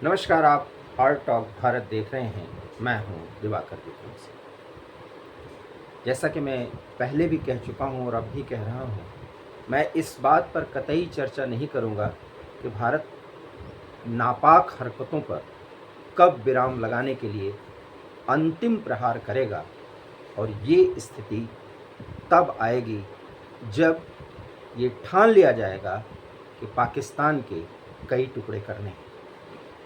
नमस्कार, आप art talk Bharat देख रहे हैं। मैं हूं दिवाकर विक्रम से। जैसा कि मैं पहले भी कह चुका हूं और अब भी कह रहा हूं, मैं इस बात पर कतई चर्चा नहीं करूंगा कि भारत नापाक हरकतों पर कब विराम लगाने के लिए अंतिम प्रहार करेगा। और ये स्थिति तब आएगी जब ये ठान लिया जाएगा कि पाकिस्तान के कई टुकड़े करने हैं।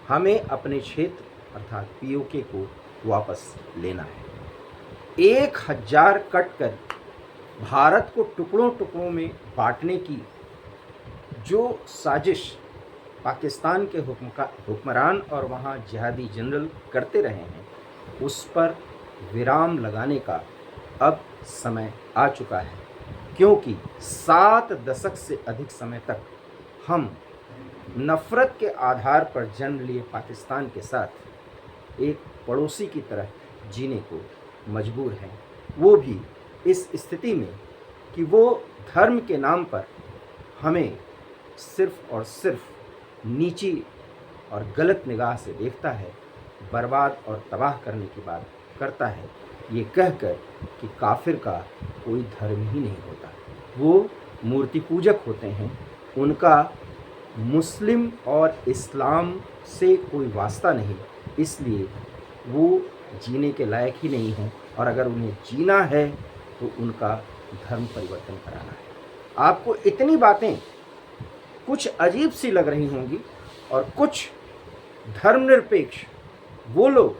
हमें अपने क्षेत्र अर्थात पीओके को वापस लेना है। 1000 कट कर भारत को टुकड़ों टुकड़ों में बांटने की जो साजिश पाकिस्तान के हुक्मरान और वहाँ जिहादी जनरल करते रहे हैं, उस पर विराम लगाने का अब समय आ चुका है। क्योंकि 7 दशक से अधिक समय तक हम नफ़रत के आधार पर जन्म लिए पाकिस्तान के साथ एक पड़ोसी की तरह जीने को मजबूर हैं। वो भी इस स्थिति में कि वो धर्म के नाम पर हमें सिर्फ़ और सिर्फ नीची और गलत निगाह से देखता है, बर्बाद और तबाह करने की बात करता है, ये कहकर कि काफिर का कोई धर्म ही नहीं होता, वो मूर्ति पूजक होते हैं, उनका मुस्लिम और इस्लाम से कोई वास्ता नहीं, इसलिए वो जीने के लायक ही नहीं हैं। और अगर उन्हें जीना है तो उनका धर्म परिवर्तन कराना है। आपको इतनी बातें कुछ अजीब सी लग रही होंगी और कुछ धर्मनिरपेक्ष वो लोग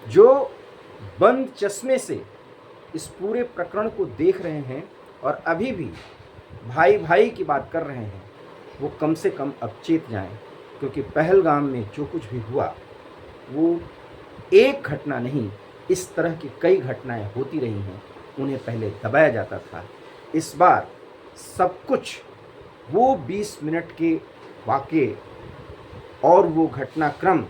जो बंद चश्मे से इस पूरे प्रकरण को देख रहे हैं और अभी भी भाई भाई की बात कर रहे हैं, वो कम से कम अब चेत जाएं। क्योंकि पहलगाम में जो कुछ भी हुआ वो एक घटना नहीं, इस तरह की कई घटनाएं होती रही हैं, उन्हें पहले दबाया जाता था। इस बार सब कुछ वो 20 मिनट के वाक़ये और वो घटनाक्रम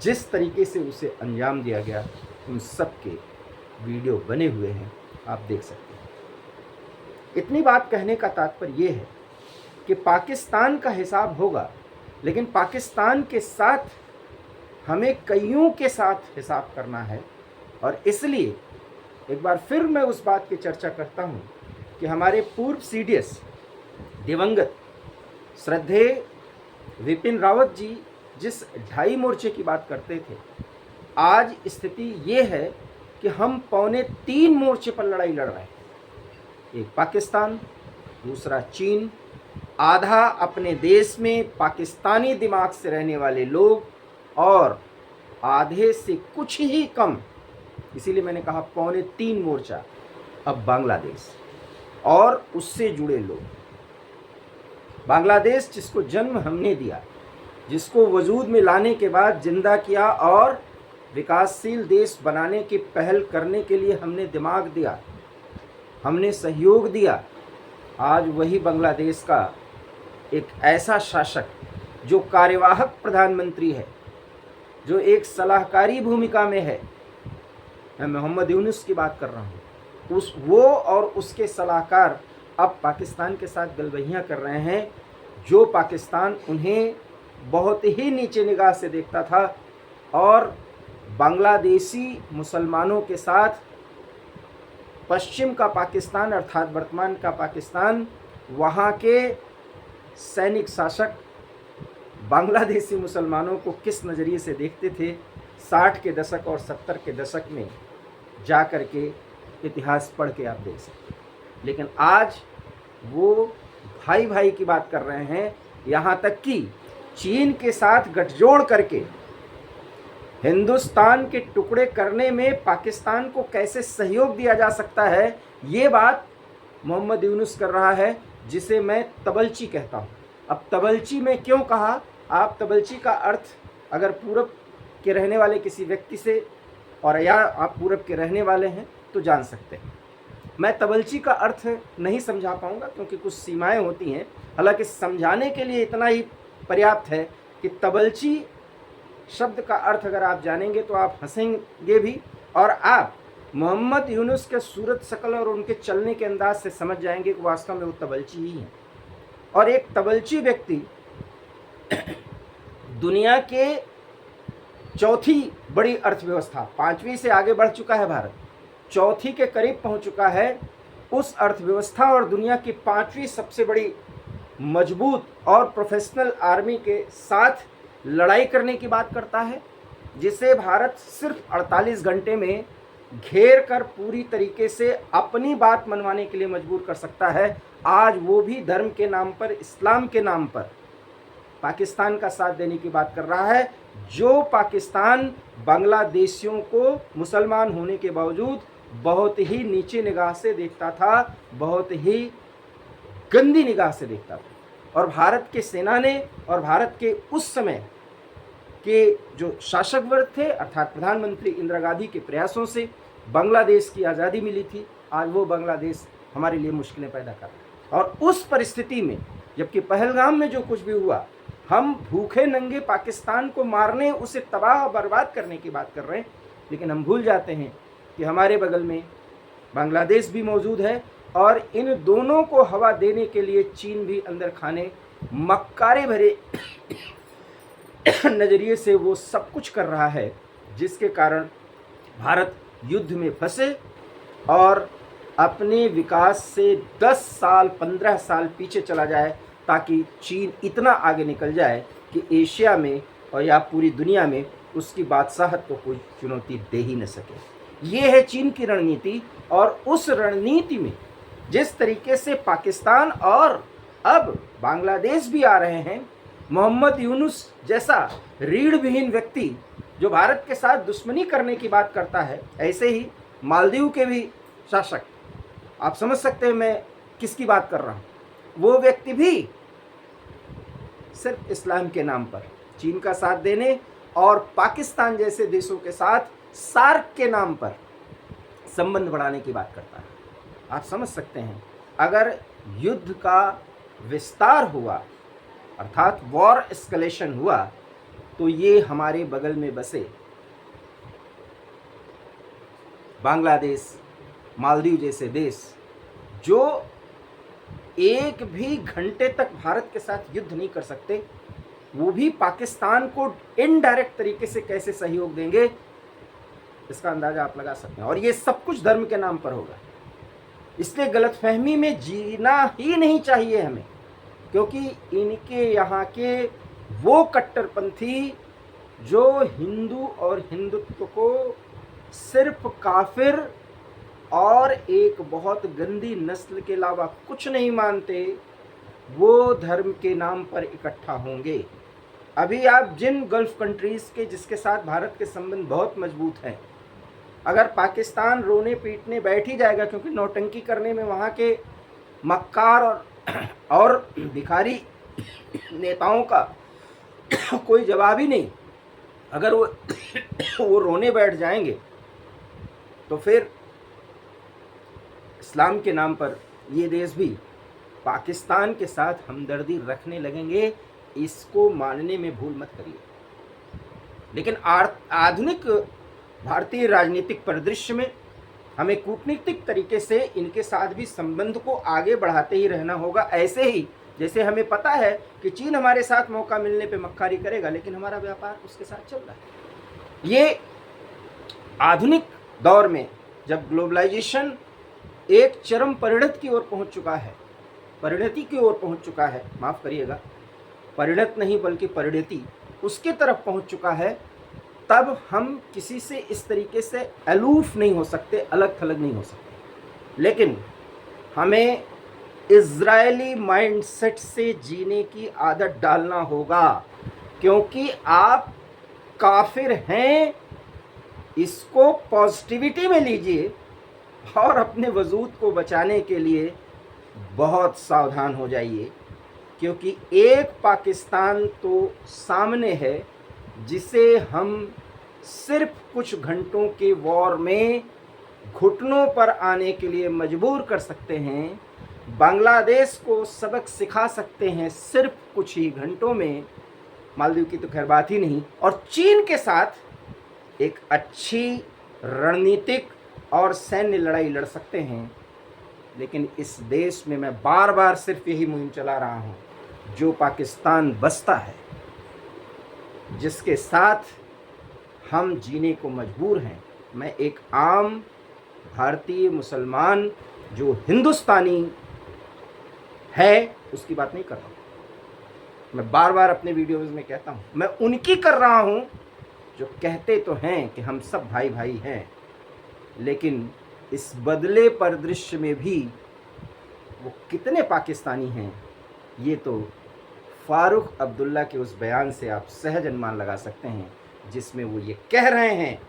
जिस तरीके से उसे अंजाम दिया गया, उन सब के वीडियो बने हुए हैं, आप देख सकते हैं। इतनी बात कहने का तात्पर्य ये है कि पाकिस्तान का हिसाब होगा, लेकिन पाकिस्तान के साथ हमें कईयों के साथ हिसाब करना है। और इसलिए एक बार फिर मैं उस बात की चर्चा करता हूँ कि हमारे पूर्व सीडीएस दिवंगत श्रद्धेय विपिन रावत जी जिस 2.5 मोर्चे की बात करते थे, आज स्थिति ये है कि हम 2.25 मोर्चे पर लड़ाई लड़ रहे हैं। एक पाकिस्तान, दूसरा चीन, आधा अपने देश में पाकिस्तानी दिमाग से रहने वाले लोग और आधे से कुछ ही कम, इसीलिए मैंने कहा 2.25 मोर्चा, अब बांग्लादेश और उससे जुड़े लोग। बांग्लादेश जिसको जन्म हमने दिया, जिसको वजूद में लाने के बाद जिंदा किया और विकासशील देश बनाने की पहल करने के लिए हमने दिमाग दिया, हमने सहयोग दिया। आज वही बांग्लादेश का एक ऐसा शासक जो कार्यवाहक प्रधानमंत्री है, जो एक सलाहकारी भूमिका में है, मैं मोहम्मद यूनुस की बात कर रहा हूँ, वो और उसके सलाहकार अब पाकिस्तान के साथ गलबहियाँ कर रहे हैं। जो पाकिस्तान उन्हें बहुत ही नीचे निगाह से देखता था और बांग्लादेशी मुसलमानों के साथ पश्चिम का पाकिस्तान अर्थात वर्तमान का पाकिस्तान, वहाँ के सैनिक शासक बांग्लादेशी मुसलमानों को किस नज़रिए से देखते थे, 60 के दशक और 70 के दशक में जा कर के इतिहास पढ़ के आप देख सकते हैं। लेकिन आज वो भाई भाई की बात कर रहे हैं, यहाँ तक कि चीन के साथ गठजोड़ करके हिंदुस्तान के टुकड़े करने में पाकिस्तान को कैसे सहयोग दिया जा सकता है, ये बात मोहम्मद यूनुस कर रहा है, जिसे मैं तबलची कहता हूँ। अब तबलची में क्यों कहा, आप तबलची का अर्थ अगर पूरब के रहने वाले किसी व्यक्ति से और या आप पूरब के रहने वाले हैं तो जान सकते हैं। मैं तबलची का अर्थ नहीं समझा पाऊँगा क्योंकि कुछ सीमाएं होती हैं। हालांकि समझाने के लिए इतना ही पर्याप्त है कि तबलची शब्द का अर्थ अगर आप जानेंगे तो आप हंसेंगे भी, और आप मोहम्मद यूनुस के सूरत शकल और उनके चलने के अंदाज से समझ जाएंगे कि वास्तव में वो तबलची ही हैं। और एक तबलची व्यक्ति दुनिया के चौथी बड़ी अर्थव्यवस्था, पांचवी से आगे बढ़ चुका है भारत, चौथी के करीब पहुंच चुका है, उस अर्थव्यवस्था और दुनिया की पांचवी सबसे बड़ी मजबूत और प्रोफेशनल आर्मी के साथ लड़ाई करने की बात करता है, जिसे भारत सिर्फ 48 घंटे में घेर कर पूरी तरीके से अपनी बात मनवाने के लिए मजबूर कर सकता है। आज वो भी धर्म के नाम पर, इस्लाम के नाम पर पाकिस्तान का साथ देने की बात कर रहा है, जो पाकिस्तान बांग्लादेशियों को मुसलमान होने के बावजूद बहुत ही नीचे निगाह से देखता था, बहुत ही गंदी निगाह से देखता था। और भारत के सेना ने और भारत के उस समय के जो शासक वर्ग थे अर्थात प्रधानमंत्री इंदिरा गांधी के प्रयासों से बांग्लादेश की आज़ादी मिली थी। आज वो बांग्लादेश हमारे लिए मुश्किलें पैदा कर रहा है। और उस परिस्थिति में जबकि पहलगाम में जो कुछ भी हुआ, हम भूखे नंगे पाकिस्तान को मारने, उसे तबाह बर्बाद करने की बात कर रहे हैं, लेकिन हम भूल जाते हैं कि हमारे बगल में बांग्लादेश भी मौजूद है और इन दोनों को हवा देने के लिए चीन भी अंदर खाने मक्कारे भरे नज़रिए से वो सब कुछ कर रहा है, जिसके कारण भारत युद्ध में फंसे और अपने विकास से 10 साल 15 साल पीछे चला जाए, ताकि चीन इतना आगे निकल जाए कि एशिया में और या पूरी दुनिया में उसकी बादशाहत को कोई चुनौती दे ही न सके। ये है चीन की रणनीति। और उस रणनीति में जिस तरीके से पाकिस्तान और अब बांग्लादेश भी आ रहे हैं, मोहम्मद यूनुस जैसा रीढ़ विहीन व्यक्ति जो भारत के साथ दुश्मनी करने की बात करता है, ऐसे ही मालदीव के भी शासक, आप समझ सकते हैं मैं किसकी बात कर रहा हूँ, वो व्यक्ति भी सिर्फ इस्लाम के नाम पर चीन का साथ देने और पाकिस्तान जैसे देशों के साथ सार्क के नाम पर संबंध बढ़ाने की बात करता है। आप समझ सकते हैं, अगर युद्ध का विस्तार हुआ अर्थात वॉर एस्केलेशन हुआ, तो ये हमारे बगल में बसे बांग्लादेश, मालदीव जैसे देश जो एक भी घंटे तक भारत के साथ युद्ध नहीं कर सकते, वो भी पाकिस्तान को इनडायरेक्ट तरीके से कैसे सहयोग देंगे, इसका अंदाजा आप लगा सकते हैं। और ये सब कुछ धर्म के नाम पर होगा। इसलिए गलतफहमी में जीना ही नहीं चाहिए हमें, क्योंकि इनके यहाँ के वो कट्टरपंथी जो हिंदू और हिंदुत्व को सिर्फ काफिर और एक बहुत गंदी नस्ल के अलावा कुछ नहीं मानते, वो धर्म के नाम पर इकट्ठा होंगे। अभी आप जिन गल्फ कंट्रीज़ के जिसके साथ भारत के संबंध बहुत मजबूत हैं, अगर पाकिस्तान रोने पीटने बैठ ही जाएगा, क्योंकि नौटंकी करने में वहाँ के मक्कार और भिखारी नेताओं का कोई जवाब ही नहीं, अगर वो रोने बैठ जाएंगे तो फिर इस्लाम के नाम पर ये देश भी पाकिस्तान के साथ हमदर्दी रखने लगेंगे। इसको मानने में भूल मत करिए। लेकिन आधुनिक भारतीय राजनीतिक परिदृश्य में हमें कूटनीतिक तरीके से इनके साथ भी संबंध को आगे बढ़ाते ही रहना होगा। ऐसे ही जैसे हमें पता है कि चीन हमारे साथ मौका मिलने पे मक्कारी करेगा, लेकिन हमारा व्यापार उसके साथ चल रहा है। ये आधुनिक दौर में जब ग्लोबलाइजेशन एक चरम परिणति की ओर पहुंच चुका है, परिणति की ओर पहुंच चुका है, माफ़ करिएगा, परिणत नहीं बल्कि परिणति उसके तरफ पहुंच चुका है, तब हम किसी से इस तरीके से अलूफ नहीं हो सकते, अलग थलग नहीं हो सकते। लेकिन हमें इज़राइली माइंडसेट से जीने की आदत डालना होगा, क्योंकि आप काफिर हैं, इसको पॉजिटिविटी में लीजिए और अपने वजूद को बचाने के लिए बहुत सावधान हो जाइए, क्योंकि एक पाकिस्तान तो सामने है जिसे हम सिर्फ कुछ घंटों के वॉर में घुटनों पर आने के लिए मजबूर कर सकते हैं। बांग्लादेश को सबक सिखा सकते हैं सिर्फ कुछ ही घंटों में, मालदीव की तो खैर बात ही नहीं। और चीन के साथ एक अच्छी रणनीतिक और सैन्य लड़ाई लड़ सकते हैं। लेकिन इस देश में मैं बार बार सिर्फ यही मुहिम चला रहा हूँ, जो पाकिस्तान बसता है, जिसके साथ हम जीने को मजबूर हैं। मैं एक आम भारतीय मुसलमान जो हिंदुस्तानी है उसकी बात नहीं कर रहा हूँ। मैं बार बार अपने वीडियोज़ में कहता हूँ, मैं उनकी कर रहा हूँ जो कहते तो हैं कि हम सब भाई भाई हैं, लेकिन इस बदले परिदृश्य में भी वो कितने पाकिस्तानी हैं ये तो फारूक अब्दुल्ला के उस बयान से आप सहज अनुमान लगा सकते हैं, जिसमें वो ये कह रहे हैं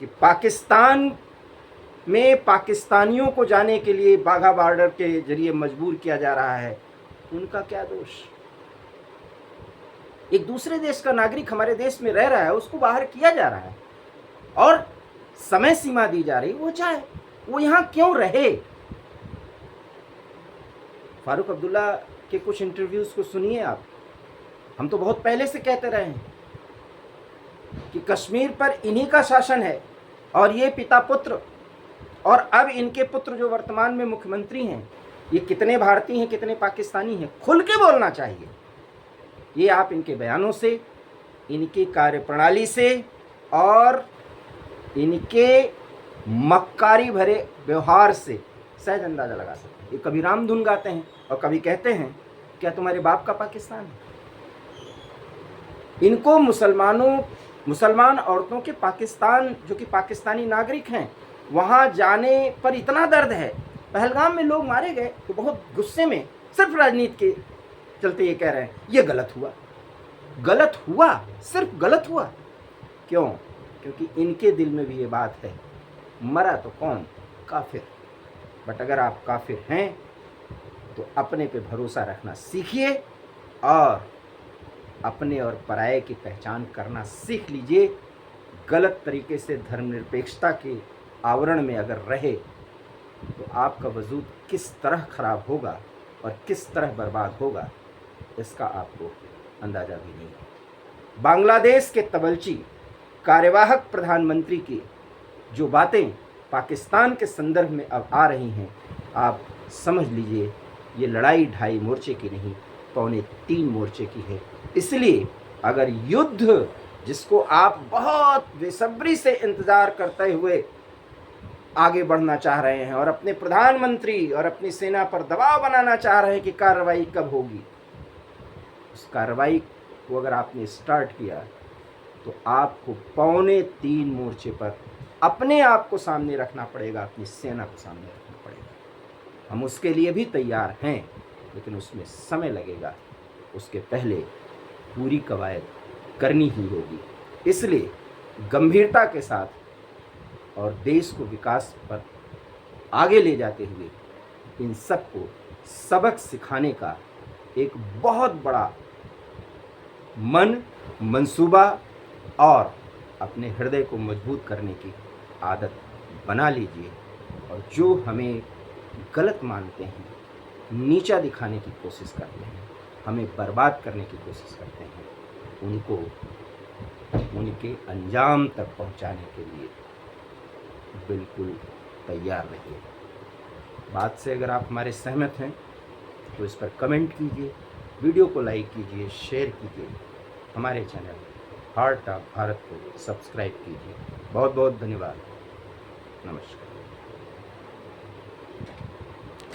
कि पाकिस्तान में पाकिस्तानियों को जाने के लिए बाघा बॉर्डर के जरिए मजबूर किया जा रहा है। उनका क्या दोष? एक दूसरे देश का नागरिक हमारे देश में रह रहा है, उसको बाहर किया जा रहा है और समय सीमा दी जा रही, वो चाहे वो यहां क्यों रहे। फारूक अब्दुल्ला के कुछ इंटरव्यूज को सुनिए आप। हम तो बहुत पहले से कहते रहे हैं कि कश्मीर पर इन्हीं का शासन है और ये पिता पुत्र, और अब इनके पुत्र जो वर्तमान में मुख्यमंत्री हैं, ये कितने भारतीय हैं कितने पाकिस्तानी हैं, खुल के बोलना चाहिए। ये आप इनके बयानों से, इनकी कार्यप्रणाली से और इनके मक्कारी भरे व्यवहार से सहज अंदाजा लगा सकते हैं। ये कभी राम धुन गाते हैं और कभी कहते हैं क्या तुम्हारे बाप का पाकिस्तान है। इनको मुसलमान औरतों के पाकिस्तान, जो कि पाकिस्तानी नागरिक हैं, वहाँ जाने पर इतना दर्द है। पहलगाम में लोग मारे गए तो बहुत गुस्से में सिर्फ राजनीति के चलते ये कह रहे हैं ये गलत हुआ, गलत हुआ, सिर्फ गलत हुआ। क्यों? क्योंकि इनके दिल में भी ये बात है, मरा तो कौन, काफिर। बट अगर आप काफिर हैं तो अपने पे भरोसा रखना सीखिए और अपने और पराये की पहचान करना सीख लीजिए। गलत तरीके से धर्मनिरपेक्षता के आवरण में अगर रहे तो आपका वजूद किस तरह खराब होगा और किस तरह बर्बाद होगा, इसका आपको अंदाज़ा भी नहीं है। बांग्लादेश के तबलची कार्यवाहक प्रधानमंत्री की जो बातें पाकिस्तान के संदर्भ में अब आ रही हैं, आप समझ लीजिए ये लड़ाई 2.5 मोर्चे की नहीं, 3.25 मोर्चे की है। इसलिए अगर युद्ध जिसको आप बहुत बेसब्री से इंतज़ार करते हुए आगे बढ़ना चाह रहे हैं और अपने प्रधानमंत्री और अपनी सेना पर दबाव बनाना चाह रहे हैं कि कार्रवाई कब होगी, उस कार्रवाई को अगर आपने स्टार्ट किया तो आपको 3.25 मोर्चे पर अपने आप को सामने रखना पड़ेगा, अपनी सेना को सामने रखना पड़ेगा। हम उसके लिए भी तैयार हैं, लेकिन उसमें समय लगेगा। उसके पहले पूरी कवायद करनी ही होगी। इसलिए गंभीरता के साथ और देश को विकास पर आगे ले जाते हुए इन सबको सबक सिखाने का एक बहुत बड़ा मंसूबा और अपने हृदय को मजबूत करने की आदत बना लीजिए। और जो हमें गलत मानते हैं, नीचा दिखाने की कोशिश करते हैं, हमें बर्बाद करने की कोशिश करते हैं, उनको उनके अंजाम तक पहुंचाने के लिए बिल्कुल तैयार रहिए। बात से अगर आप हमारे सहमत हैं तो इस पर कमेंट कीजिए, वीडियो को लाइक कीजिए, शेयर कीजिए, हमारे चैनल हार्ट ऑफ भारत को सब्सक्राइब कीजिए। बहुत बहुत धन्यवाद। नमस्कार।